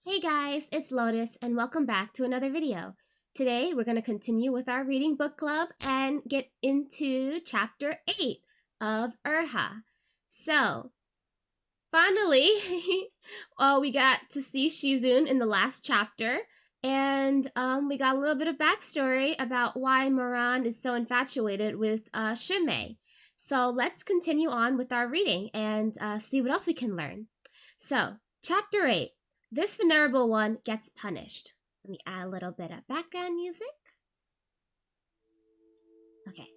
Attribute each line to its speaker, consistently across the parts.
Speaker 1: Hey guys, it's Lotus and welcome back to another video. Today we're going to continue with our reading book club and get into chapter 8 of Urha. So, finally, we got to see Shizun in the last chapter and we got a little bit of backstory about why Moran is so infatuated with Shimei. So let's continue on with our reading and see what else we can learn. So, chapter 8. This venerable one gets punished. Let me add a little bit of background music. Okay.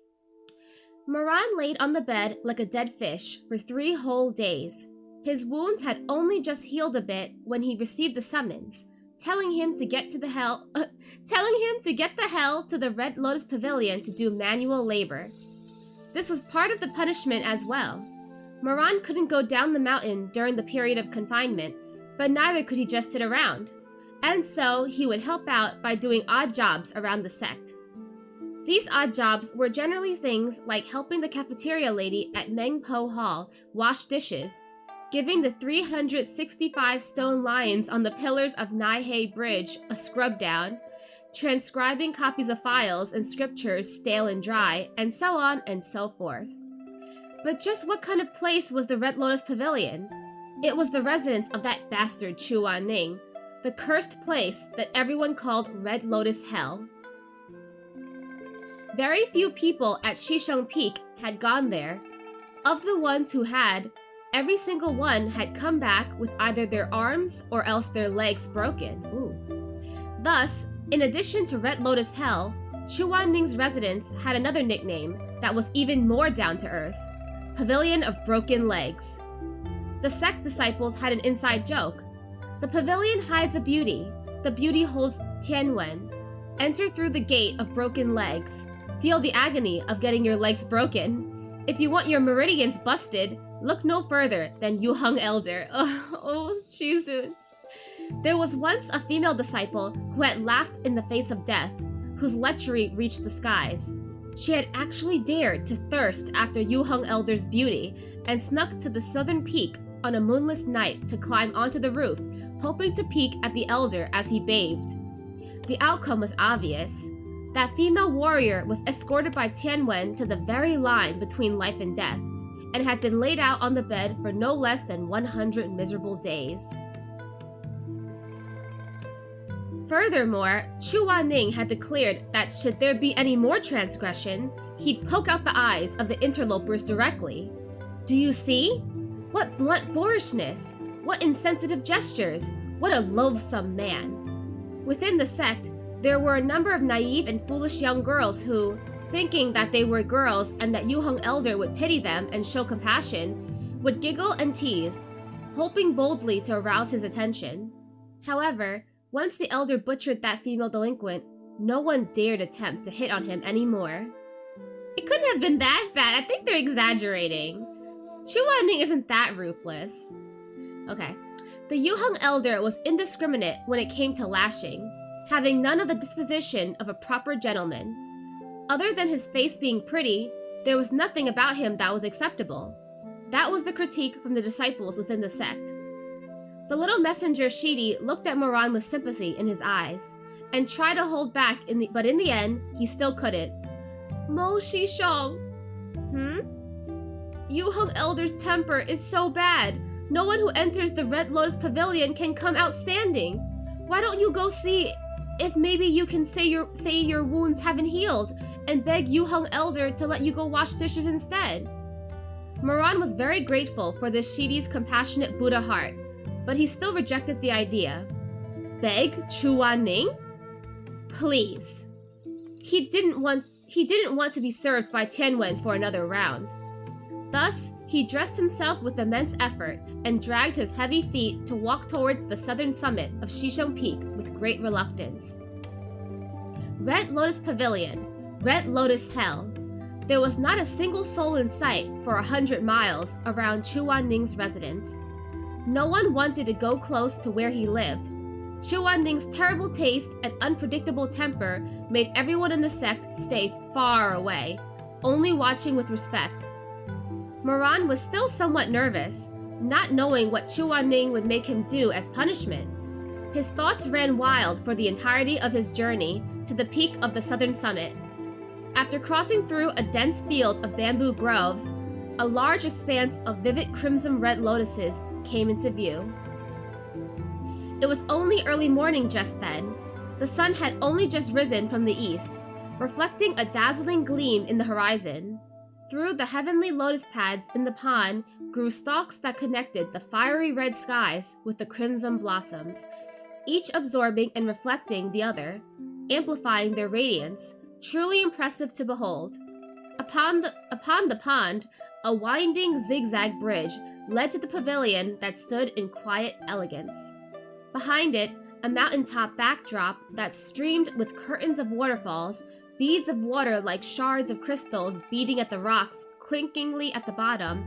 Speaker 1: Moran laid on the bed like a dead fish for 3 whole days. His wounds had only just healed a bit when he received the summons, telling him to get the hell to the Red Lotus Pavilion to do manual labor. This was part of the punishment as well. Moran couldn't go down the mountain during the period of confinement, but neither could he just sit around, and so he would help out by doing odd jobs around the sect. These odd jobs were generally things like helping the cafeteria lady at Mengpo Hall wash dishes, giving the 365 stone lions on the pillars of Naihei Bridge a scrub down, transcribing copies of files and scriptures stale and dry, and so on and so forth. But just what kind of place was the Red Lotus Pavilion? It was the residence of that bastard Chuan-ning, the cursed place that everyone called Red Lotus Hell. Very few people at Shisheng Peak had gone there. Of the ones who had, every single one had come back with either their arms or else their legs broken. Thus, in addition to Red Lotus Hell, Chuan-ning's residence had another nickname that was even more down-to-earth: Pavilion of Broken Legs. The sect disciples had an inside joke. The pavilion hides a beauty. The beauty holds Tianwen. Enter through the gate of broken legs. Feel the agony of getting your legs broken. If you want your meridians busted, look no further than Yuheng Elder. Oh, Shizun. There was once a female disciple who had laughed in the face of death, whose lechery reached the skies. She had actually dared to thirst after Yuheng Elder's beauty and snuck to the southern peak on a moonless night to climb onto the roof, hoping to peek at the elder as he bathed. The outcome was obvious. That female warrior was escorted by Tianwen to the very line between life and death, and had been laid out on the bed for no less than 100 miserable days. Furthermore, Chuan-ning had declared that should there be any more transgression, he'd poke out the eyes of the interlopers directly. Do you see? What blunt boorishness! What insensitive gestures! What a loathsome man! Within the sect, there were a number of naive and foolish young girls who, thinking that they were girls and that Yuheng Elder would pity them and show compassion, would giggle and tease, hoping boldly to arouse his attention. However, once the elder butchered that female delinquent, no one dared attempt to hit on him anymore. It couldn't have been that bad. I think they're exaggerating. Chuan-ning isn't that ruthless. Okay. The Yuheng Elder was indiscriminate when it came to lashing, having none of the disposition of a proper gentleman. Other than his face being pretty, there was nothing about him that was acceptable. That was the critique from the disciples within the sect. The little messenger Shidi looked at Moran with sympathy in his eyes, and tried to hold back, but in the end, he still couldn't. Mo Shisheng. Yuheng Elder's temper is so bad. No one who enters the Red Lotus Pavilion can come out standing. Why don't you go see if maybe you can say your wounds haven't healed and beg Yuheng Elder to let you go wash dishes instead? Moran was very grateful for this Shidi's compassionate Buddha heart, but he still rejected the idea. Beg Chuan-ning? Please. He didn't want to be served by Tianwen for another round. Thus, he dressed himself with immense effort and dragged his heavy feet to walk towards the southern summit of Shisheng Peak with great reluctance. Red Lotus Pavilion, Red Lotus Hell. There was not a single soul in sight for 100 miles around Chuan-ning's residence. No one wanted to go close to where he lived. Chuan-ning's terrible taste and unpredictable temper made everyone in the sect stay far away, only watching with respect. Moran was still somewhat nervous, not knowing what Chuan-ning would make him do as punishment. His thoughts ran wild for the entirety of his journey to the peak of the southern summit. After crossing through a dense field of bamboo groves, a large expanse of vivid crimson-red lotuses came into view. It was only early morning just then. The sun had only just risen from the east, reflecting a dazzling gleam in the horizon. Through the heavenly lotus pads in the pond grew stalks that connected the fiery red skies with the crimson blossoms, each absorbing and reflecting the other, amplifying their radiance, truly impressive to behold. Upon the pond, a winding zigzag bridge led to the pavilion that stood in quiet elegance. Behind it, a mountaintop backdrop that streamed with curtains of waterfalls, beads of water like shards of crystals beating at the rocks clinkingly at the bottom,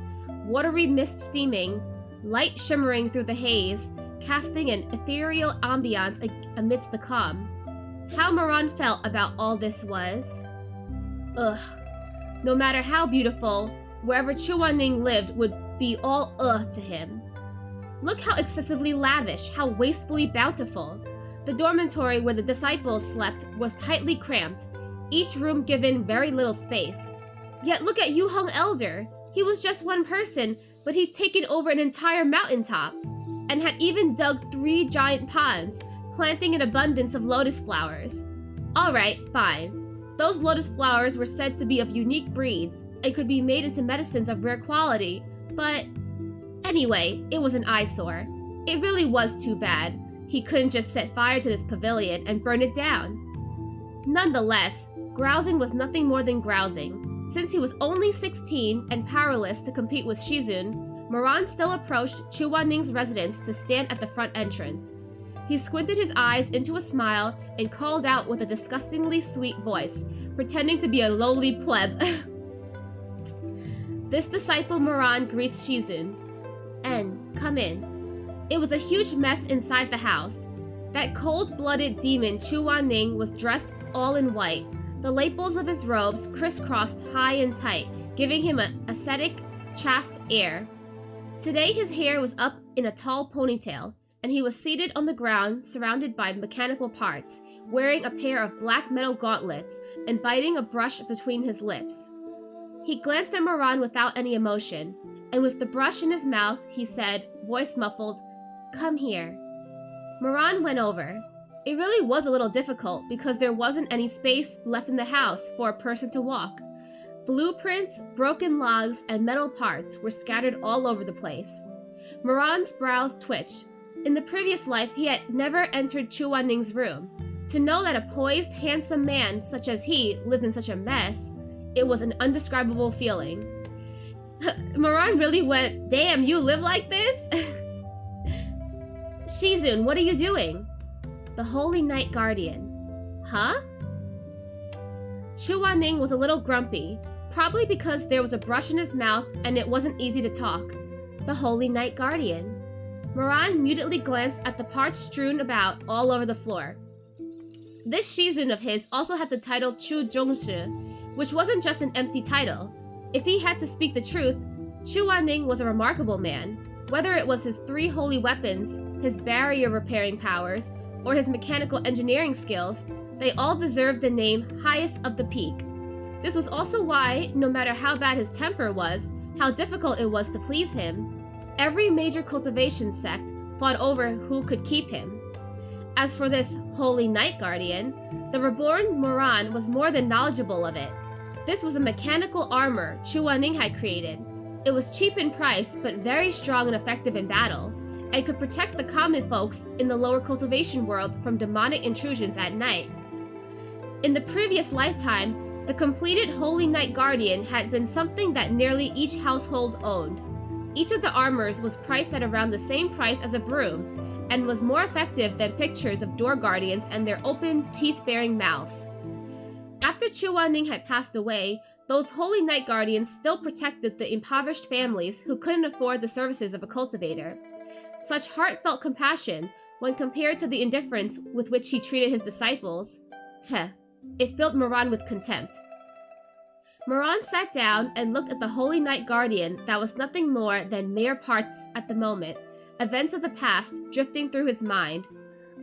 Speaker 1: watery mist steaming, light shimmering through the haze, casting an ethereal ambiance amidst the calm. How Moran felt about all this was... ugh. No matter how beautiful, wherever Chuanning lived would be all ugh to him. Look how excessively lavish, how wastefully bountiful. The dormitory where the disciples slept was tightly cramped, each room given very little space. Yet look at Yu Hong Elder. He was just one person, but he'd taken over an entire mountaintop, and had even dug 3 giant ponds, planting an abundance of lotus flowers. Alright, fine. Those lotus flowers were said to be of unique breeds, and could be made into medicines of rare quality, but... anyway, it was an eyesore. It really was too bad. He couldn't just set fire to this pavilion and burn it down. Nonetheless, grousing was nothing more than grousing. Since he was only 16 and powerless to compete with Shizun, Moran still approached Chuanning's residence to stand at the front entrance. He squinted his eyes into a smile and called out with a disgustingly sweet voice, pretending to be a lowly pleb. This disciple Moran greets Shizun. "En, come in." It was a huge mess inside the house. That cold-blooded demon Chuanning was dressed all in white, the lapels of his robes crisscrossed high and tight, giving him an ascetic, chaste air. Today his hair was up in a tall ponytail, and he was seated on the ground surrounded by mechanical parts, wearing a pair of black metal gauntlets and biting a brush between his lips. He glanced at Moran without any emotion, and with the brush in his mouth, he said, voice muffled, "Come here." Moran went over. It really was a little difficult because there wasn't any space left in the house for a person to walk. Blueprints, broken logs, and metal parts were scattered all over the place. Moran's brows twitched. In the previous life, he had never entered Chuanning's room. To know that a poised, handsome man such as he lived in such a mess, it was an indescribable feeling. Moran really went, "Damn, you live like this?" "Shizun, what are you doing?" "The Holy Night Guardian." "Huh?" Chuanning was a little grumpy, probably because there was a brush in his mouth and it wasn't easy to talk. The Holy Night Guardian. Moran mutely glanced at the parts strewn about all over the floor. This Shizun of his also had the title Chu Zhongshi, which wasn't just an empty title. If he had to speak the truth, Chuanning was a remarkable man. Whether it was his 3 holy weapons, his barrier repairing powers, or his mechanical engineering skills, they all deserved the name highest of the peak. This was also why, no matter how bad his temper was, how difficult it was to please him, every major cultivation sect fought over who could keep him. As for this Holy Night Guardian, the reborn Moran was more than knowledgeable of it. This was a mechanical armor Chuanning had created. It was cheap in price, but very strong and effective in battle, and could protect the common folks in the lower cultivation world from demonic intrusions at night. In the previous lifetime, the completed Holy Night Guardian had been something that nearly each household owned. Each of the armors was priced at around the same price as a broom, and was more effective than pictures of door guardians and their open, teeth-bearing mouths. After Chuanning had passed away, those Holy Night Guardians still protected the impoverished families who couldn't afford the services of a cultivator. Such heartfelt compassion, when compared to the indifference with which he treated his disciples, it filled Moran with contempt. Moran sat down and looked at the Holy Night Guardian that was nothing more than mere parts at the moment, events of the past drifting through his mind.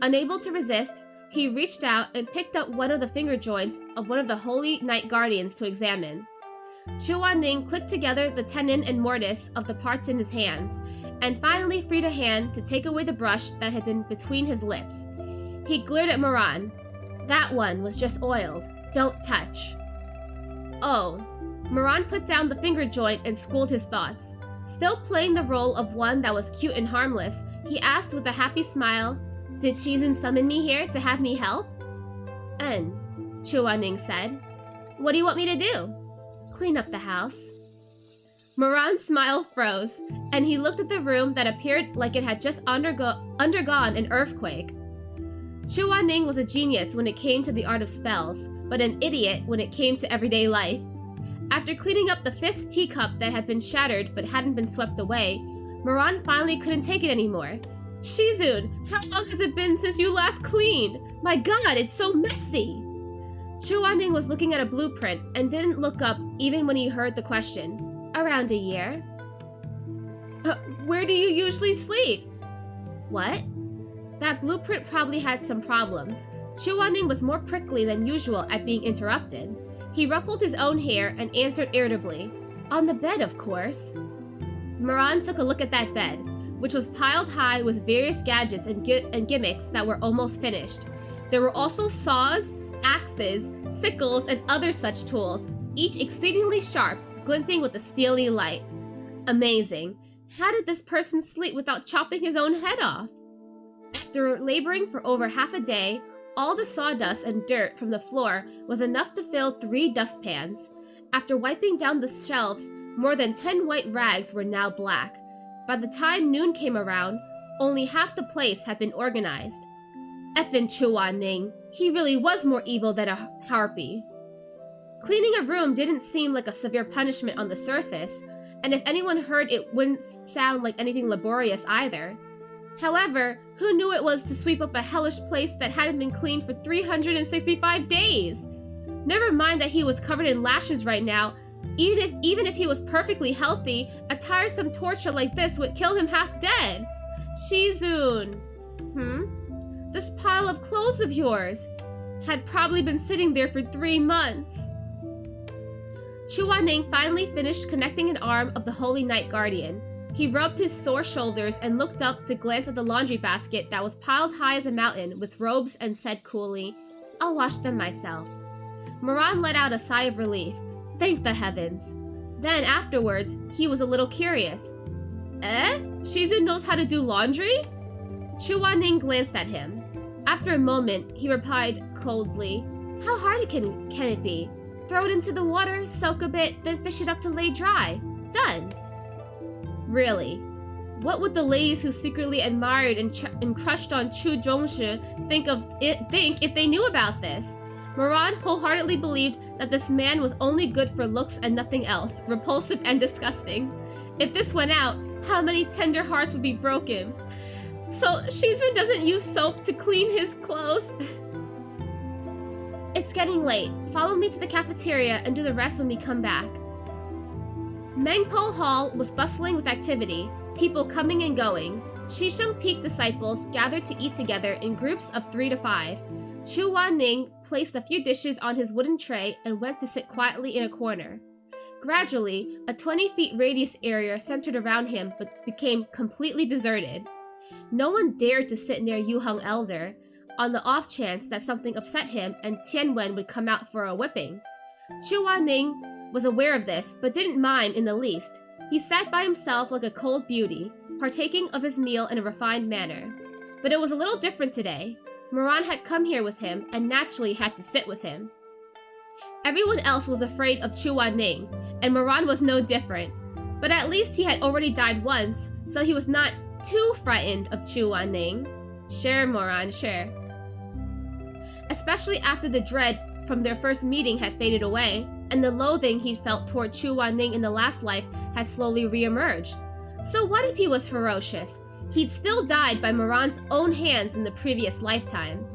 Speaker 1: Unable to resist, he reached out and picked up one of the finger joints of one of the Holy Night Guardians to examine. Ch.8-9 clicked together the tenon and mortise of the parts in his hands, and finally freed a hand to take away the brush that had been between his lips. He glared at Moran. That one was just oiled. Don't touch. Oh. Moran put down the finger joint and schooled his thoughts. Still playing the role of one that was cute and harmless, he asked with a happy smile, "Did Shizun summon me here to have me help?" Ch.8-9 said. "What do you want me to do?" "Clean up the house." Moran's smile froze, and he looked at the room that appeared like it had just undergone an earthquake. Ch.8-9 was a genius when it came to the art of spells, but an idiot when it came to everyday life. After cleaning up the 5th teacup that had been shattered but hadn't been swept away, Moran finally couldn't take it anymore. "Shizun, how long has it been since you last cleaned? My god, it's so messy!" Ch.8-9 was looking at a blueprint and didn't look up even when he heard the question. "Around a year." Where do you usually sleep?" "What?" That blueprint probably had some problems. Ch.8-9 was more prickly than usual at being interrupted. He ruffled his own hair and answered irritably, "On the bed, of course." Moran took a look at that bed, which was piled high with various gadgets and gimmicks that were almost finished. There were also saws, axes, sickles, and other such tools, each exceedingly sharp, glinting with a steely light. Amazing. How did this person sleep without chopping his own head off? After laboring for over half a day, all the sawdust and dirt from the floor was enough to fill 3 dustpans. After wiping down the shelves, more than 10 white rags were now black. By the time noon came around, only half the place had been organized. Effin' Ch.8-9, he really was more evil than a harpy. Cleaning a room didn't seem like a severe punishment on the surface, and if anyone heard it wouldn't sound like anything laborious either. However, who knew it was to sweep up a hellish place that hadn't been cleaned for 365 days? Never mind that he was covered in lashes right now. Even if he was perfectly healthy, a tiresome torture like this would kill him half dead. Shizun. This pile of clothes of yours had probably been sitting there for 3 months. Ch.8-9 finally finished connecting an arm of the Holy Night Guardian. He rubbed his sore shoulders and looked up to glance at the laundry basket that was piled high as a mountain with robes and said coolly, "I'll wash them myself." Moran let out a sigh of relief. Thank the heavens. Then afterwards, he was a little curious. Shizun knows how to do laundry? Ch.8-9 glanced at him. After a moment, he replied coldly, "How hard can it be? Throw it into the water, soak a bit, then fish it up to lay dry. Done." Really? What would the ladies who secretly admired and crushed on Chu Zhongshi think if they knew about this? Moran wholeheartedly believed that this man was only good for looks and nothing else, repulsive and disgusting. If this went out, how many tender hearts would be broken? So Shizun doesn't use soap to clean his clothes? It's getting late. Follow me to the cafeteria and do the rest when we come back. Mengpo Hall was bustling with activity, people coming and going. Shisheng Peak disciples gathered to eat together in groups of 3 to 5. Ch.8-9 placed a few dishes on his wooden tray and went to sit quietly in a corner. Gradually, a 20-feet radius area centered around him but became completely deserted. No one dared to sit near Yu Heng Elder, on the off chance that something upset him and Tianwen would come out for a whipping. Ch.8-9 was aware of this, but didn't mind in the least. He sat by himself like a cold beauty, partaking of his meal in a refined manner. But it was a little different today. Moran had come here with him and naturally had to sit with him. Everyone else was afraid of Ch.8-9, and Moran was no different. But at least he had already died once, so he was not too frightened of Ch.8-9. Share, Moran, share. Especially after the dread from their first meeting had faded away, and the loathing he'd felt toward Ch.8-9 in the last life had slowly re-emerged. So what if he was ferocious? He'd still died by Moran's own hands in the previous lifetime.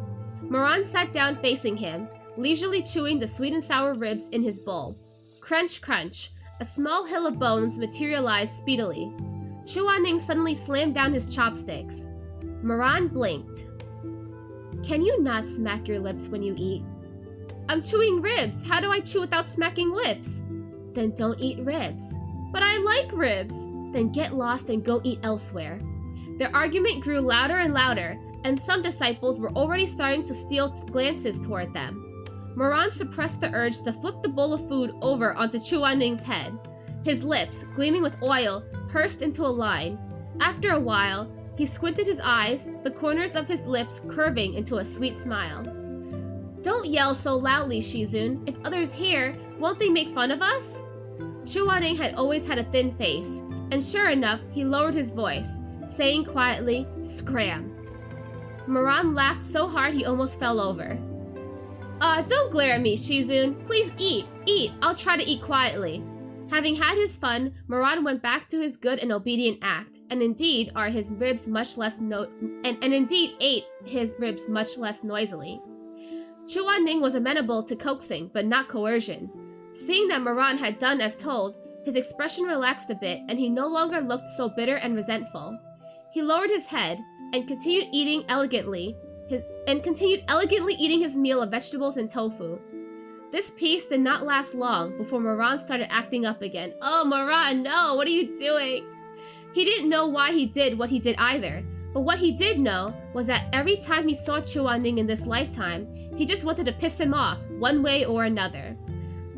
Speaker 1: Moran sat down facing him, leisurely chewing the sweet and sour ribs in his bowl. Crunch, crunch. A small hill of bones materialized speedily. Ch.8-9 suddenly slammed down his chopsticks. Moran blinked. Can you not smack your lips when you eat? I'm chewing ribs. How do I chew without smacking lips? Then don't eat ribs. But I like ribs. Then get lost and go eat elsewhere. Their argument grew louder and louder, and some disciples were already starting to steal glances toward them. Moran suppressed the urge to flip the bowl of food over onto Chuanning's head. His lips, gleaming with oil, pursed into a line. After a while, he squinted his eyes, the corners of his lips curving into a sweet smile. Don't yell so loudly, Shizun. If others hear, won't they make fun of us? Chuanning had always had a thin face, and sure enough, he lowered his voice, saying quietly, "Scram." Moran laughed so hard he almost fell over. Don't glare at me, Shizun. Please eat. I'll try to eat quietly. Having had his fun, Moran went back to his good and obedient act, and indeed ate his ribs much less noisily. Chuanning was amenable to coaxing, but not coercion. Seeing that Moran had done as told, his expression relaxed a bit, and he no longer looked so bitter and resentful. He lowered his head and continued elegantly eating his meal of vegetables and tofu. This peace did not last long before Moran started acting up again. Oh, Moran, no, what are you doing? He didn't know why he did what he did either, but what he did know was that every time he saw Chuanning in this lifetime, he just wanted to piss him off, one way or another.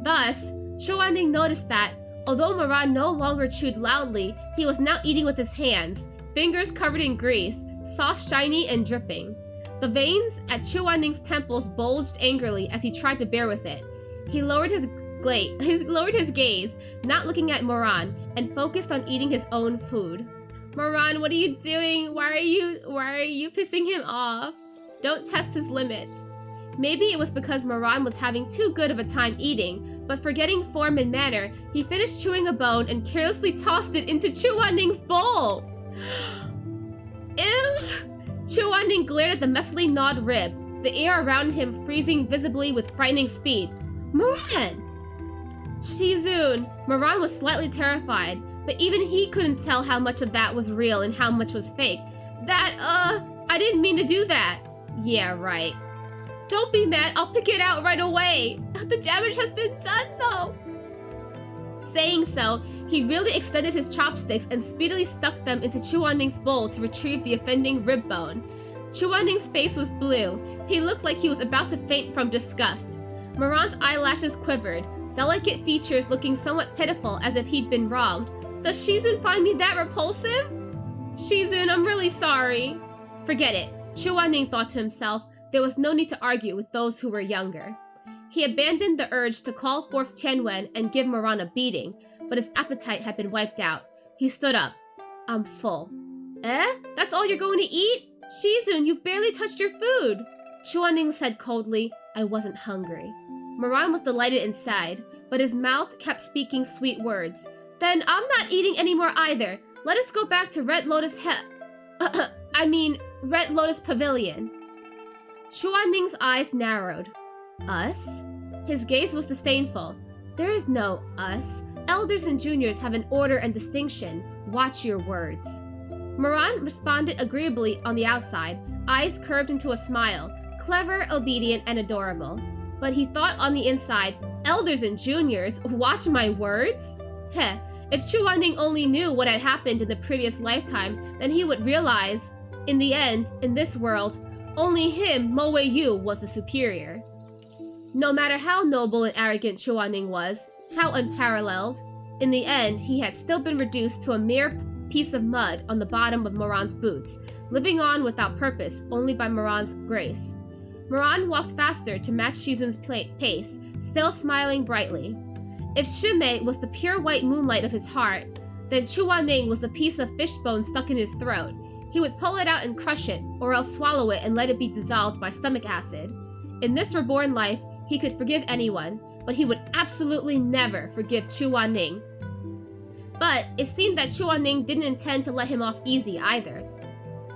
Speaker 1: Thus, Chuanning noticed that, although Moran no longer chewed loudly, he was now eating with his hands, fingers covered in grease, soft, shiny, and dripping. The veins at Chuanning's temples bulged angrily as he tried to bear with it. He lowered his gaze, not looking at Moran, and focused on eating his own food. Moran, what are you doing? Why are you pissing him off? Don't test his limits. Maybe it was because Moran was having too good of a time eating, but forgetting form and manner, he finished chewing a bone and carelessly tossed it into Chuanning's bowl. Ew! Chuanning glared at the messily gnawed rib, the air around him freezing visibly with frightening speed. Moran! Shizun! Moran was slightly terrified, but even he couldn't tell how much of that was real and how much was fake. I didn't mean to do that. Yeah, right. Don't be mad, I'll pick it out right away. The damage has been done, though. Saying so, he really extended his chopsticks and speedily stuck them into Chuanning's bowl to retrieve the offending rib bone. Chuanning's face was blue. He looked like he was about to faint from disgust. Moran's eyelashes quivered, delicate features looking somewhat pitiful as if he'd been wronged. Does Shizun find me that repulsive? Shizun, I'm really sorry. Forget it, Chuanning thought to himself. There was no need to argue with those who were younger. He abandoned the urge to call forth Tianwen and give Moran a beating, but his appetite had been wiped out. He stood up. I'm full. That's all you're going to eat? Shizun, you've barely touched your food. Chuanning said coldly, I wasn't hungry. Moran was delighted inside, but his mouth kept speaking sweet words. Then I'm not eating anymore either. Let us go back to Red Lotus Pavilion. Chuanning's eyes narrowed. Us? His gaze was disdainful. There is no us. Elders and juniors have an order and distinction. Watch your words. Moran responded agreeably on the outside, eyes curved into a smile, clever, obedient, and adorable. But he thought on the inside, elders and juniors, watch my words? Heh, if Chuanning only knew what had happened in the previous lifetime, then he would realize, in the end, in this world, only him, Mo Wei-yu, was the superior. No matter how noble and arrogant Chuanning was, how unparalleled, in the end, he had still been reduced to a mere piece of mud on the bottom of Moran's boots, living on without purpose, only by Moran's grace. Moran walked faster to match Shizun's pace, still smiling brightly. If Shimei was the pure white moonlight of his heart, then Chuanning was the piece of fishbone stuck in his throat. He would pull it out and crush it, or else swallow it and let it be dissolved by stomach acid. In this reborn life, he could forgive anyone, but he would absolutely never forgive Chuanning. But it seemed that Chuanning didn't intend to let him off easy either.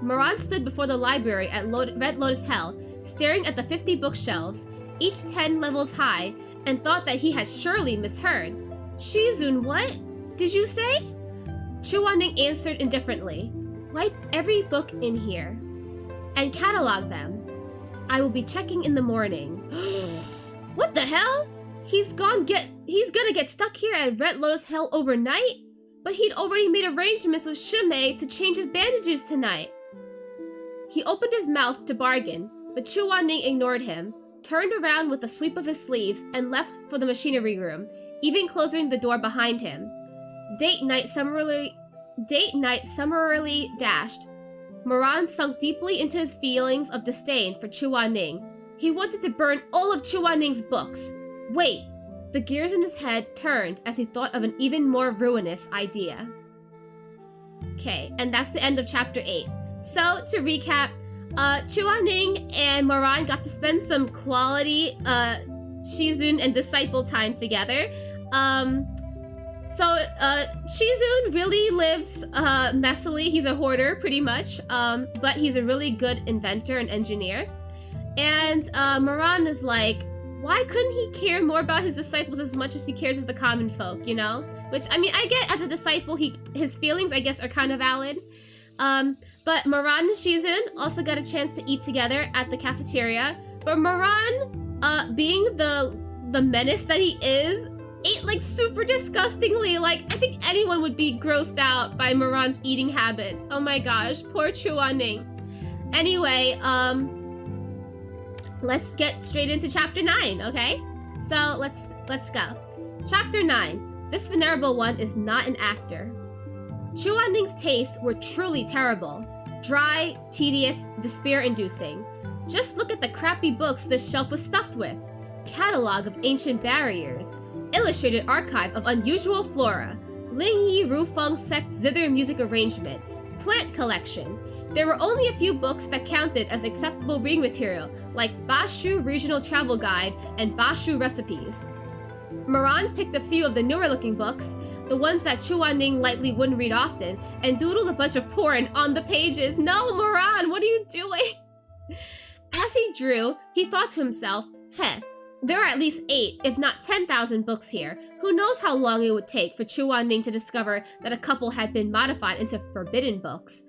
Speaker 1: Moran stood before the library at Red Lotus Hell, staring at the 50 bookshelves, each 10 levels high, and thought that he had surely misheard. Shizun, what did you say? Chuanning answered indifferently. Wipe every book in here and catalog them. I will be checking in the morning. What the hell? He's gonna get stuck here at Red Lotus Hell overnight? But he'd already made arrangements with Shumei to change his bandages tonight. He opened his mouth to bargain, but Chuan-Ning ignored him, turned around with a sweep of his sleeves, and left for the machinery room, even closing the door behind him. Date night summarily dashed. Moran sunk deeply into his feelings of disdain for Chuan-Ning. He wanted to burn all of Chuan-Ning's books. Wait, the gears in his head turned as he thought of an even more ruinous idea. Okay, and that's the end of chapter 8. So, to recap, Chuan-Ning and Moran got to spend some quality Shizun and disciple time together. Shizun really lives messily. He's a hoarder, pretty much, but he's a really good inventor and engineer. And Moran is like, why couldn't he care more about his disciples as much as he cares as the common folk, you know? Which, I mean, I get as a disciple, his feelings, I guess, are kind of valid. But Moran and Shizun also got a chance to eat together at the cafeteria. But Moran, being the menace that he is, ate like super disgustingly. Like, I think anyone would be grossed out by Moran's eating habits. Oh my gosh, poor Chuan-Ning. Anyway, let's get straight into chapter 9, okay? So let's go. Chapter 9. This venerable one is not an actor. Chuan-Ning's tastes were truly terrible. Dry, tedious, despair-inducing. Just look at the crappy books this shelf was stuffed with. Catalog of ancient barriers. Illustrated archive of unusual flora. Lingyi Rufeng sect zither music arrangement. Plant collection. There were only a few books that counted as acceptable reading material, like Bashu Regional Travel Guide and Bashu Recipes. Moran picked a few of the newer-looking books, the ones that Chuan-Ning lightly wouldn't read often, and doodled a bunch of porn on the pages. No, Moran, what are you doing? As he drew, he thought to himself, there are at least 8, if not 10,000 books here. Who knows how long it would take for Chuan-Ning to discover that a couple had been modified into forbidden books.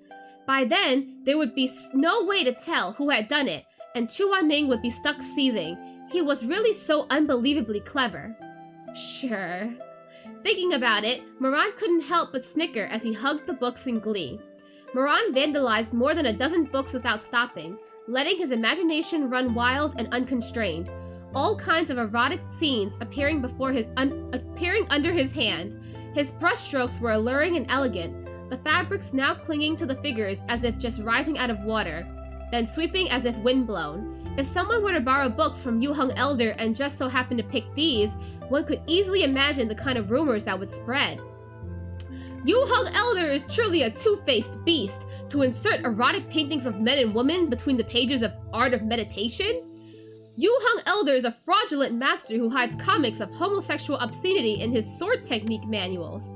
Speaker 1: By then, there would be no way to tell who had done it, and Chuan-Ning would be stuck seething. He was really so unbelievably clever. Sure. Thinking about it, Moran couldn't help but snicker as he hugged the books in glee. Moran vandalized more than a dozen books without stopping, letting his imagination run wild and unconstrained. All kinds of erotic scenes appearing under his hand. His brushstrokes were alluring and elegant, the fabrics now clinging to the figures as if just rising out of water, then sweeping as if windblown. If someone were to borrow books from Yu Hung Elder and just so happened to pick these, one could easily imagine the kind of rumors that would spread. Yu Hung Elder is truly a two-faced beast to insert erotic paintings of men and women between the pages of Art of Meditation. Yu Hung Elder is a fraudulent master who hides comics of homosexual obscenity in his sword technique manuals.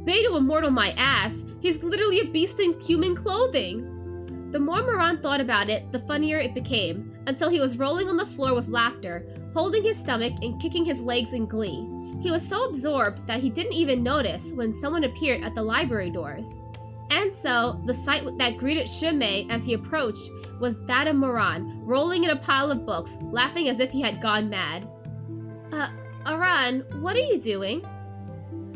Speaker 1: Beidou immortal my ass, he's literally a beast in human clothing. The more Moran thought about it, the funnier it became, until he was rolling on the floor with laughter, holding his stomach and kicking his legs in glee. He was so absorbed that he didn't even notice when someone appeared at the library doors. And so, the sight that greeted Shumei as he approached was that of Moran, rolling in a pile of books, laughing as if he had gone mad. Aran, what are you doing?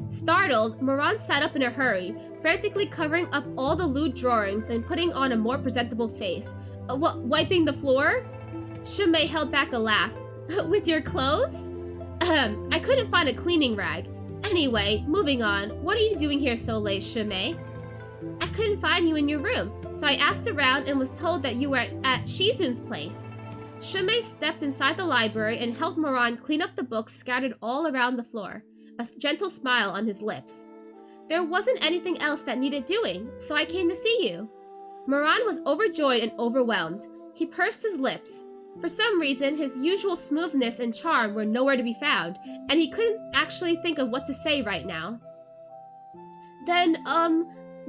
Speaker 1: Startled, Moran sat up in a hurry, frantically covering up all the lewd drawings and putting on a more presentable face. Wiping the floor? Shumei held back a laugh. With your clothes? I couldn't find a cleaning rag. Anyway, moving on. What are you doing here so late, Shumei? I couldn't find you in your room, so I asked around and was told that you were at Shizun's place. Shumei stepped inside the library and helped Moran clean up the books scattered all around the floor, a gentle smile on his lips. There wasn't anything else that needed doing, so I came to see you. Moran was overjoyed and overwhelmed. He pursed his lips. For some reason, his usual smoothness and charm were nowhere to be found, and he couldn't actually think of what to say right now.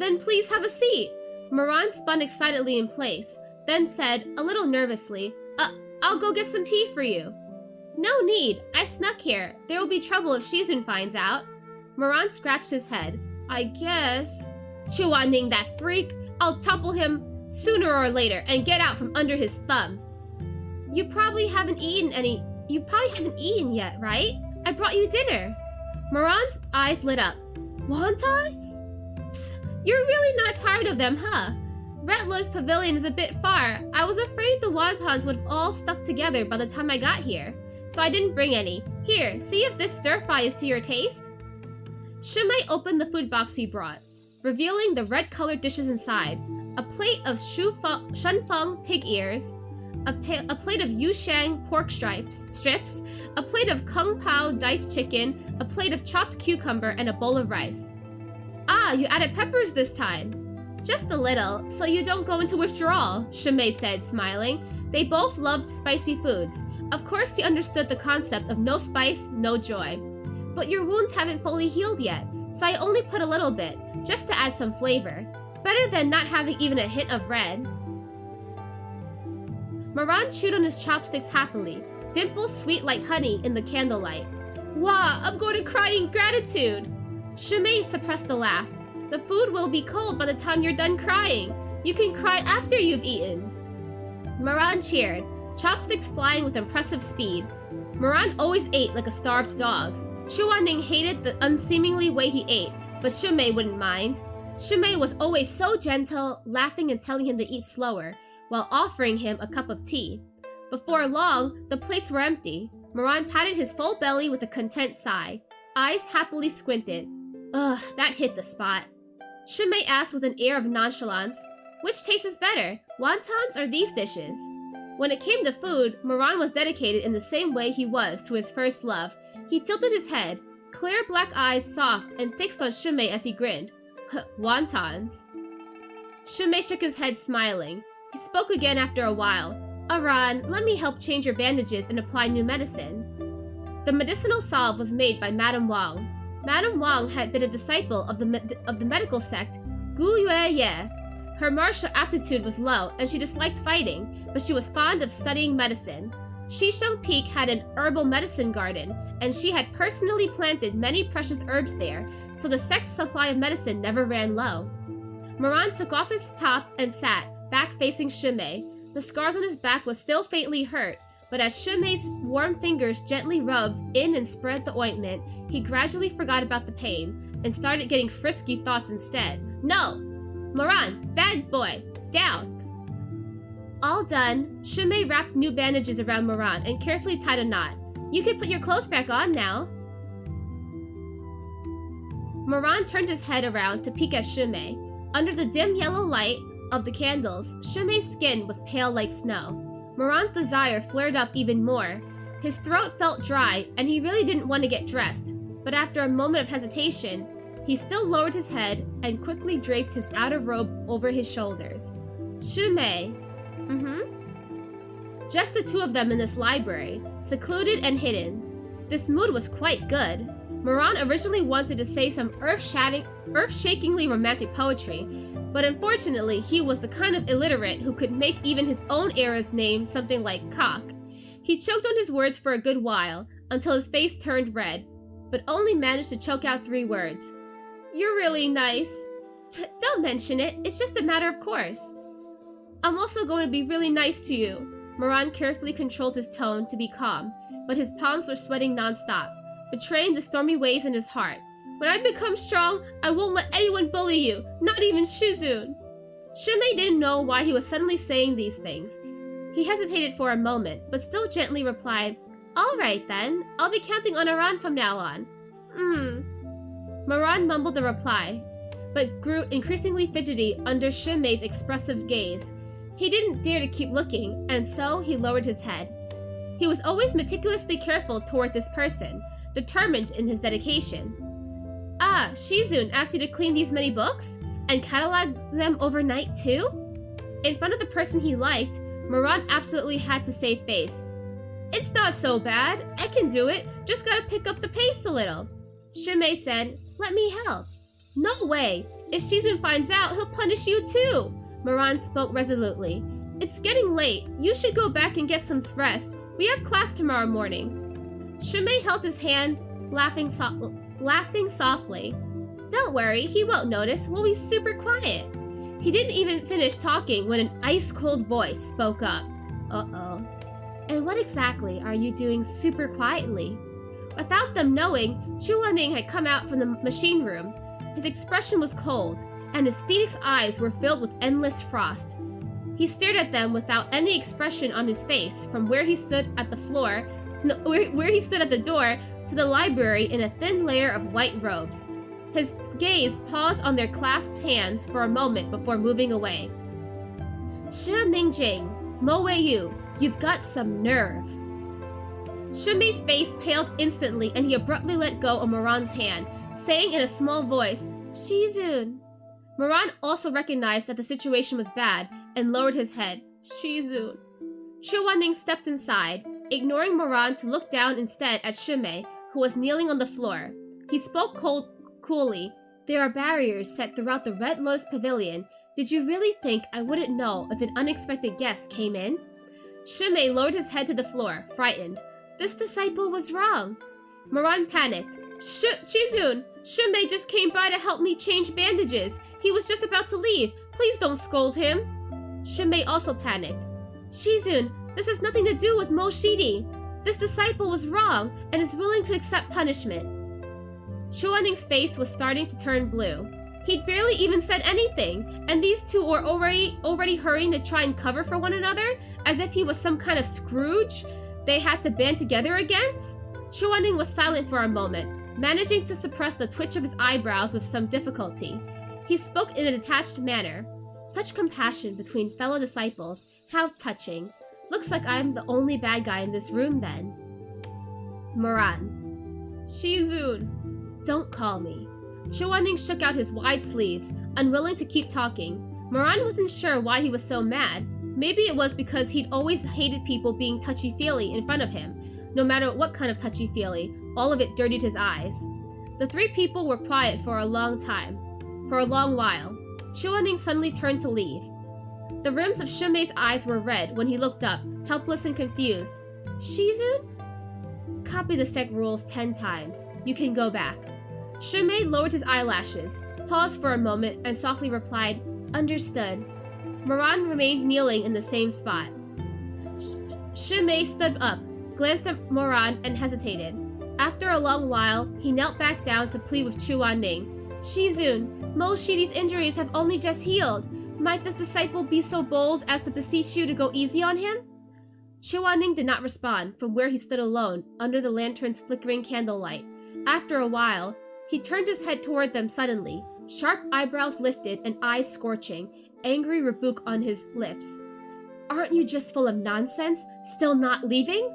Speaker 1: Then please have a seat. Moran spun excitedly in place, then said, a little nervously, I'll go get some tea for you. No need, I snuck here. There will be trouble if Shizun finds out. Moran scratched his head. I guess. Chuan-Ning, that freak. I'll topple him sooner or later and get out from under his thumb. You probably haven't eaten yet, right? I brought you dinner. Moran's eyes lit up. Wontons? Psst, you're really not tired of them, huh? Retler's pavilion is a bit far. I was afraid the wontons would have all stuck together by the time I got here, so I didn't bring any. Here, see if this stir-fry is to your taste. Shimei opened the food box he brought, revealing the red-colored dishes inside. A plate of shunfeng pig ears, a plate of yushang pork strips, a plate of kung pao diced chicken, a plate of chopped cucumber, and a bowl of rice. Ah, you added peppers this time. Just a little, so you don't go into withdrawal, Shimei said, smiling. They both loved spicy foods. Of course he understood the concept of no spice, no joy. But your wounds haven't fully healed yet, so I only put a little bit, just to add some flavor. Better than not having even a hint of red. Moran chewed on his chopsticks happily, dimples sweet like honey in the candlelight. Wah, I'm going to cry in gratitude! Shimei suppressed a laugh. The food will be cold by the time you're done crying. You can cry after you've eaten. Moran cheered, chopsticks flying with impressive speed. Moran always ate like a starved dog. Chuaning hated the unseemly way he ate, but Shimei wouldn't mind. Shimei was always so gentle, laughing and telling him to eat slower, while offering him a cup of tea. Before long, the plates were empty. Moran patted his full belly with a content sigh. Eyes happily squinted. Ugh, that hit the spot. Shimei asked with an air of nonchalance, which tastes better, wontons or these dishes? When it came to food, Moran was dedicated in the same way he was to his first love. He tilted his head, clear black eyes soft and fixed on Shimei as he grinned. Wontons. Shimei shook his head, smiling. He spoke again after a while. Aran, let me help change your bandages and apply new medicine. The medicinal salve was made by Madame Wang. Madame Wang had been a disciple of the medical sect Gu Yue Ye. Her martial aptitude was low, and she disliked fighting, but she was fond of studying medicine. Shisheng Peak had an herbal medicine garden, and she had personally planted many precious herbs there, so the sect's supply of medicine never ran low. Moran took off his top and sat, back facing Shimei. The scars on his back was still faintly hurt, but as Shimei's warm fingers gently rubbed in and spread the ointment, he gradually forgot about the pain and started getting frisky thoughts instead. No! Moran, bad boy, down! All done, Shimei wrapped new bandages around Moran and carefully tied a knot. You can put your clothes back on now. Moran turned his head around to peek at Shimei. Under the dim yellow light of the candles, Shimei's skin was pale like snow. Moran's desire flared up even more. His throat felt dry, and he really didn't want to get dressed, but after a moment of hesitation, he still lowered his head and quickly draped his outer robe over his shoulders. Shimei. Just the two of them in this library, secluded and hidden. This mood was quite good. Moran originally wanted to say some earth-shakingly romantic poetry, but unfortunately he was the kind of illiterate who could make even his own era's name something like cock. He choked on his words for a good while, until his face turned red, but only managed to choke out 3 words. You're really nice. Don't mention it, it's just a matter of course. I'm also going to be really nice to you. Moran carefully controlled his tone to be calm, but his palms were sweating non-stop, betraying the stormy waves in his heart. When I become strong, I won't let anyone bully you, not even Shizun. Shimei didn't know why he was suddenly saying these things. He hesitated for a moment, but still gently replied, All right then, I'll be counting on Aran from now on. Moran mumbled a reply, but grew increasingly fidgety under Shimei's expressive gaze. He didn't dare to keep looking, and so he lowered his head. He was always meticulously careful toward this person, determined in his dedication. Ah, Shizun asked you to clean these many books? And catalog them overnight too? In front of the person he liked, Moran absolutely had to save face. It's not so bad. I can do it. Just gotta pick up the pace a little. Shimei said, Let me help. No way. If Shizun finds out, he'll punish you too. Moran spoke resolutely. It's getting late. You should go back and get some rest. We have class tomorrow morning. Shimei held his hand, laughing softly. Don't worry, he won't notice. We'll be super quiet. He didn't even finish talking when an ice-cold voice spoke up. Uh-oh. And what exactly are you doing super quietly? Without them knowing, Chuaning had come out from the machine room. His expression was cold, and his phoenix eyes were filled with endless frost. He stared at them without any expression on his face from where he stood at the floor, where he stood at the door to the library in a thin layer of white robes. His gaze paused on their clasped hands for a moment before moving away. Shi Mingjing, Mo Weiyu, you've got some nerve. Shumei's face paled instantly and he abruptly let go of Moran's hand, saying in a small voice, Shizun. Moran also recognized that the situation was bad and lowered his head. Shizun. Chuaning stepped inside, ignoring Moran to look down instead at Shumei, who was kneeling on the floor. He spoke coolly. There are barriers set throughout the Red Lotus Pavilion. Did you really think I wouldn't know if an unexpected guest came in? Shumei lowered his head to the floor, frightened. This disciple was wrong. Moran panicked. Shizun, Shumei just came by to help me change bandages. He was just about to leave. Please don't scold him. Shumei also panicked. Shizun, this has nothing to do with Mo Shidi. This disciple was wrong and is willing to accept punishment. Chuaning's face was starting to turn blue. He'd barely even said anything, and these two were already hurrying to try and cover for one another, as if he was some kind of Scrooge they had to band together against. Chuaning was silent for a moment, managing to suppress the twitch of his eyebrows with some difficulty. He spoke in a detached manner. Such compassion between fellow disciples, how touching. Looks like I'm the only bad guy in this room then. Moran. Shizun. Don't call me. Chuaning shook out his wide sleeves, unwilling to keep talking. Moran wasn't sure why he was so mad. Maybe it was because he'd always hated people being touchy-feely in front of him. No matter what kind of touchy-feely, all of it dirtied his eyes. The three people were quiet for a long while. Chuaning suddenly turned to leave. The rims of Shumei's eyes were red when he looked up, helpless and confused. Shizun? Copy the sect rules 10 times. You can go back. Shumei lowered his eyelashes, paused for a moment, and softly replied, Understood. Moran remained kneeling in the same spot. Shumei stood up, glanced at Moran, and hesitated. After a long while, he knelt back down to plead with Chuaning. Shizun, Mo Shidi's injuries have only just healed. Might this disciple be so bold as to beseech you to go easy on him? Chuaning did not respond from where he stood alone under the lantern's flickering candlelight. After a while, he turned his head toward them suddenly, sharp eyebrows lifted and eyes scorching, angry rebuke on his lips. Aren't you just full of nonsense, still not leaving?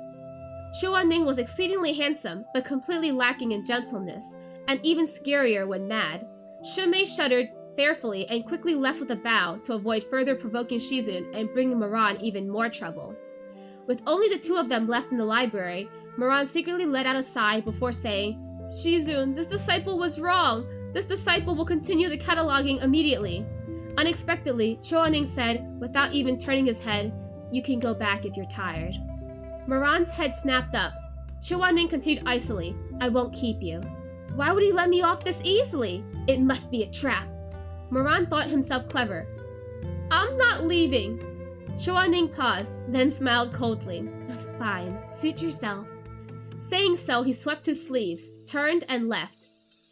Speaker 1: Chuaning was exceedingly handsome, but completely lacking in gentleness, and even scarier when mad. Shumei shuddered fearfully and quickly left with a bow to avoid further provoking Shizun and bringing Moran even more trouble. With only the two of them left in the library, Moran secretly let out a sigh before saying, Shizun, this disciple was wrong. This disciple will continue the cataloging immediately. Unexpectedly, Chuaning said, without even turning his head, You can go back if you're tired. Moran's head snapped up. Chuaning continued icily, I won't keep you. Why would he let me off this easily? It must be a trap. Moran thought himself clever. I'm not leaving. Chuaning paused, then smiled coldly. Fine, suit yourself. Saying so, he swept his sleeves, turned, and left.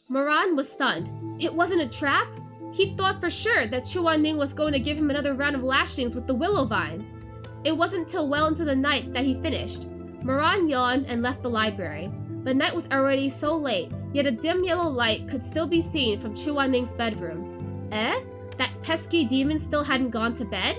Speaker 1: Moran was stunned. It wasn't a trap? He thought for sure that Chuaning was going to give him another round of lashings with the willow vine. It wasn't till well into the night that he finished. Moran yawned and left the library. The night was already so late, yet a dim yellow light could still be seen from Chuaning's bedroom. That pesky demon still hadn't gone to bed?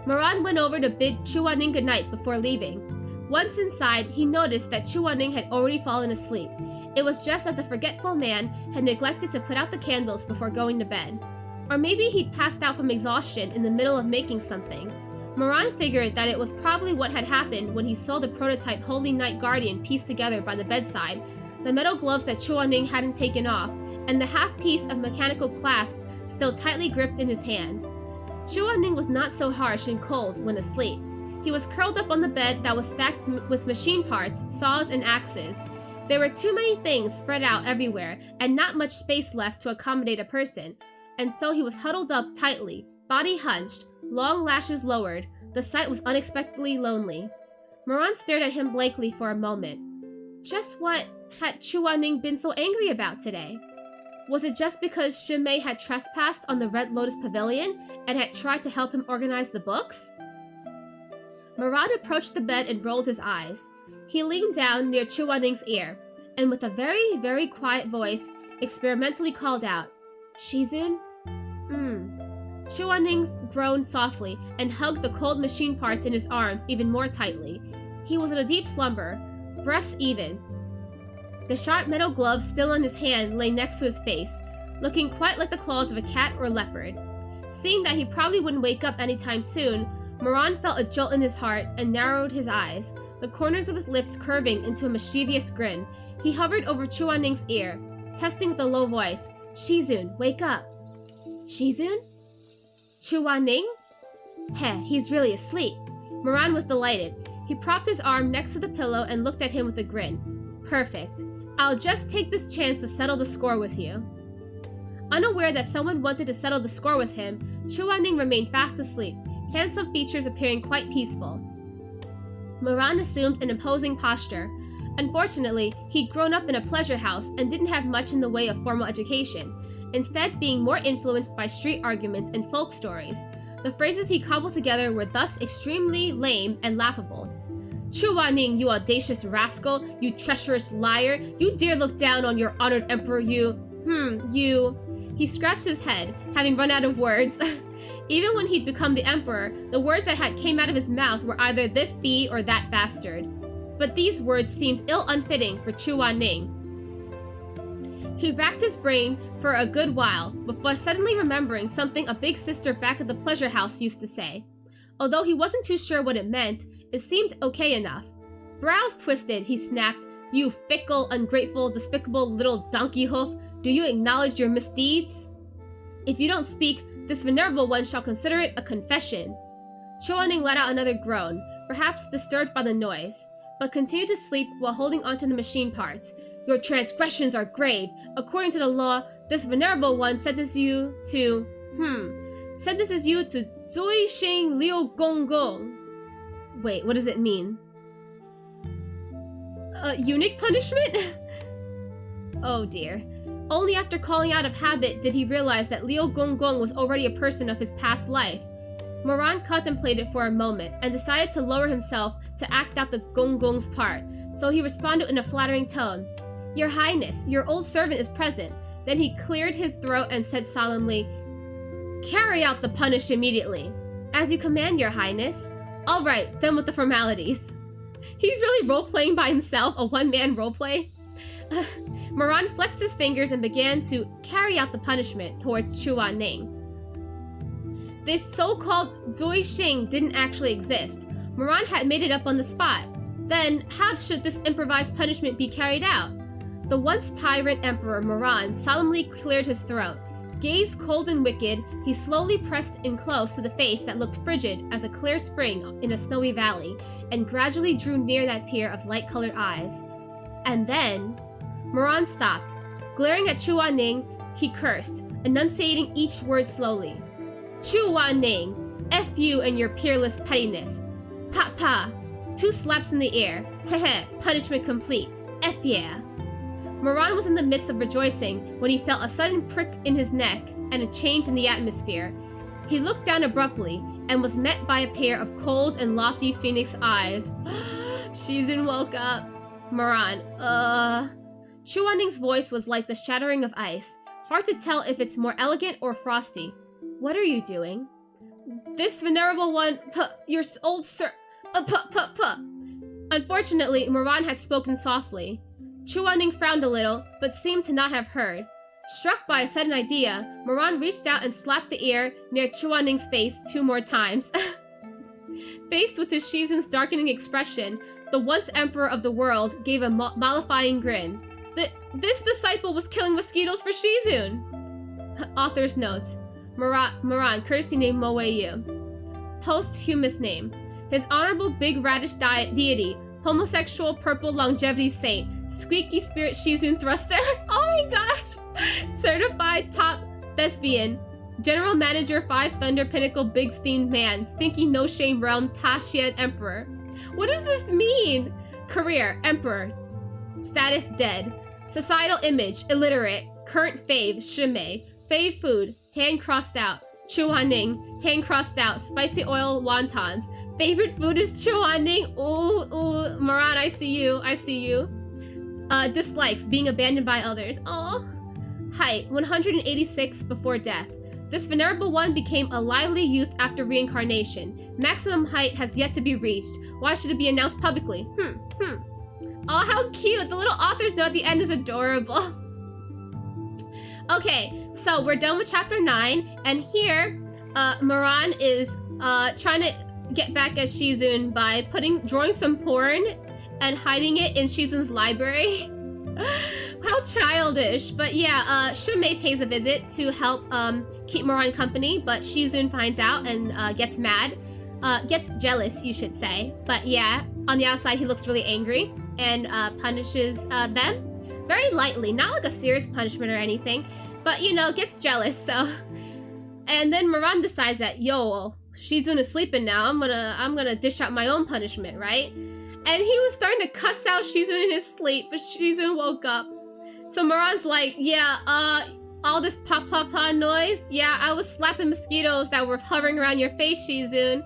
Speaker 1: Moran went over to bid Chuaning goodnight before leaving. Once inside, he noticed that Chuaning had already fallen asleep. It was just that the forgetful man had neglected to put out the candles before going to bed. Or maybe he'd passed out from exhaustion in the middle of making something. Moran figured that it was probably what had happened when he saw the prototype Holy Night Guardian pieced together by the bedside, the metal gloves that Chuaning hadn't taken off, and the half-piece of mechanical clasp still tightly gripped in his hand. Chuaning was not so harsh and cold when asleep. He was curled up on the bed that was stacked with machine parts, saws, and axes. There were too many things spread out everywhere, and not much space left to accommodate a person, and so he was huddled up tightly, body hunched, long lashes lowered. The sight was unexpectedly lonely. Moran stared at him blankly for a moment. Just what had Ch.8-9 been so angry about today? Was it just because Shinmei had trespassed on the Red Lotus Pavilion and had tried to help him organize the books? Moran approached the bed and rolled his eyes. He leaned down near Ch.8-9's ear, and with a very, very quiet voice, experimentally called out, "Shizun?" Ch.8-9 groaned softly and hugged the cold machine parts in his arms even more tightly. He was in a deep slumber, breaths even. The sharp metal glove still on his hand lay next to his face, looking quite like the claws of a cat or leopard. Seeing that he probably wouldn't wake up anytime soon, Moran felt a jolt in his heart and narrowed his eyes, the corners of his lips curving into a mischievous grin. He hovered over Ch.8-9's ear, testing with a low voice, "Shizun, wake up." "Shizun? Ch.8-9? Heh, he's really asleep." Moran was delighted. He propped his arm next to the pillow and looked at him with a grin. "Perfect. I'll just take this chance to settle the score with you." Unaware that someone wanted to settle the score with him, Ch.8-9 remained fast asleep, handsome features appearing quite peaceful. Moran assumed an imposing posture. Unfortunately, he'd grown up in a pleasure house and didn't have much in the way of formal education, instead being more influenced by street arguments and folk stories. The phrases he cobbled together were thus extremely lame and laughable. "Ch.8-9, you audacious rascal, you treacherous liar, you dare look down on your honored emperor, you... He scratched his head, having run out of words. Even when he'd become the emperor, the words that had came out of his mouth were either "this bee" or "that bastard." But these words seemed ill-unfitting for Ch.8-9. He racked his brain for a good while, before suddenly remembering something a big sister back at the pleasure house used to say. Although he wasn't too sure what it meant, it seemed okay enough. Brows twisted, he snapped, "You fickle, ungrateful, despicable little donkey hoof, do you acknowledge your misdeeds? If you don't speak, this venerable one shall consider it a confession." Ch.8-9 let out another groan, perhaps disturbed by the noise, but continued to sleep while holding onto the machine parts. "Your transgressions are grave. According to the law, this venerable one sentences you to... Zui Xing Liu Gong Gong." Wait, what does it mean? Eunuch punishment? Oh dear. Only after calling out of habit did he realize that Liu Gonggong was already a person of his past life. Moran contemplated for a moment and decided to lower himself to act out the Gonggong's part, so he responded in a flattering tone, "Your Highness, your old servant is present." Then he cleared his throat and said solemnly, "Carry out the punish immediately." "As you command, Your Highness." "All right, done with the formalities." He's really role-playing by himself, a one-man roleplay. Moran flexed his fingers and began to carry out the punishment towards Ch.8-9. This so-called Zui Xing didn't actually exist. Moran had made it up on the spot. Then, how should this improvised punishment be carried out? The once tyrant emperor Moran solemnly cleared his throat. Gaze cold and wicked, he slowly pressed in close to the face that looked frigid as a clear spring in a snowy valley, and gradually drew near that pair of light-colored eyes. And then... Moran stopped. Glaring at Ch.8-9, he cursed, enunciating each word slowly. "Ch.8-9, F you and your peerless pettiness. Pa-pa, 2 slaps in the air. Heh, punishment complete. F yeah." Moran was in the midst of rejoicing when he felt a sudden prick in his neck and a change in the atmosphere. He looked down abruptly and was met by a pair of cold and lofty phoenix eyes. Shizun woke up. Moran, Ch.8-9's voice was like the shattering of ice. Hard to tell if it's more elegant or frosty. "What are you doing?" "This venerable one, your old sir, Unfortunately, Moran had spoken softly. Ch.8-9 frowned a little, but seemed to not have heard. Struck by a sudden idea, Moran reached out and slapped the ear near Ch.8-9's face 2 more times. Faced with his Shizun's darkening expression, the once emperor of the world gave a mollifying grin. This disciple was killing mosquitoes for Shizun! Author's notes. Moran, courtesy name Moeyu. Posthumous name. His honorable big radish deity, homosexual purple longevity saint, squeaky spirit Shizun thruster. Oh my gosh! Certified top thespian. General manager 5 Thunder Pinnacle Big Steamed Man, stinky no shame realm Tashian emperor. What does this mean? Career, emperor. Status, dead. Societal image, illiterate. Current fave, shimei. Fave food, hand crossed out. Chuaning, hand crossed out. Spicy oil wontons. Favorite food is chuaning. Ooh, Moran, I see you. I see you. Dislikes, being abandoned by others. Oh. Height, 186 before death. This venerable one became a lively youth after reincarnation. Maximum height has yet to be reached. Why should it be announced publicly? Oh, how cute. The little author's note at the end is adorable. Okay, so we're done with chapter 9. And here, Moran is trying to get back at Shizun by drawing some porn and hiding it in Shizun's library. How childish. But yeah, Shimei pays a visit to help keep Moran company, but Shizun finds out and gets mad. Gets jealous, you should say. But yeah, on the outside he looks really angry and punishes them very lightly. Not like a serious punishment or anything, but you know, gets jealous, so. And then Moran decides that, yo, Shizun is sleeping now. I'm gonna dish out my own punishment, right? And he was starting to cuss out Shizun in his sleep, but Shizun woke up. So Moran's like, yeah, all this pa noise? Yeah, I was slapping mosquitoes that were hovering around your face, Shizun.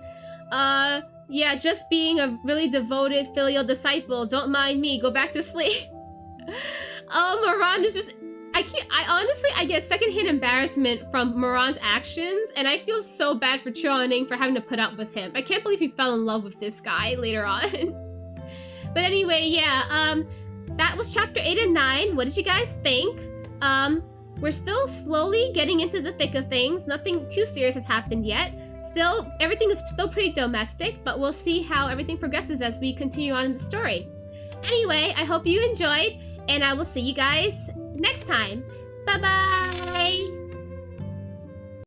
Speaker 1: Yeah, just being a really devoted filial disciple. Don't mind me, go back to sleep. Oh, Moran is just... I get secondhand embarrassment from Moran's actions, and I feel so bad for Chuaning for having to put up with him. I can't believe he fell in love with this guy later on. But anyway, yeah, that was chapter 8 and 9. What did you guys think? We're still slowly getting into the thick of things. Nothing too serious has happened yet. Still, everything is still pretty domestic, but we'll see how everything progresses as we continue on in the story. Anyway, I hope you enjoyed, and I will see you guys next time. Bye-bye!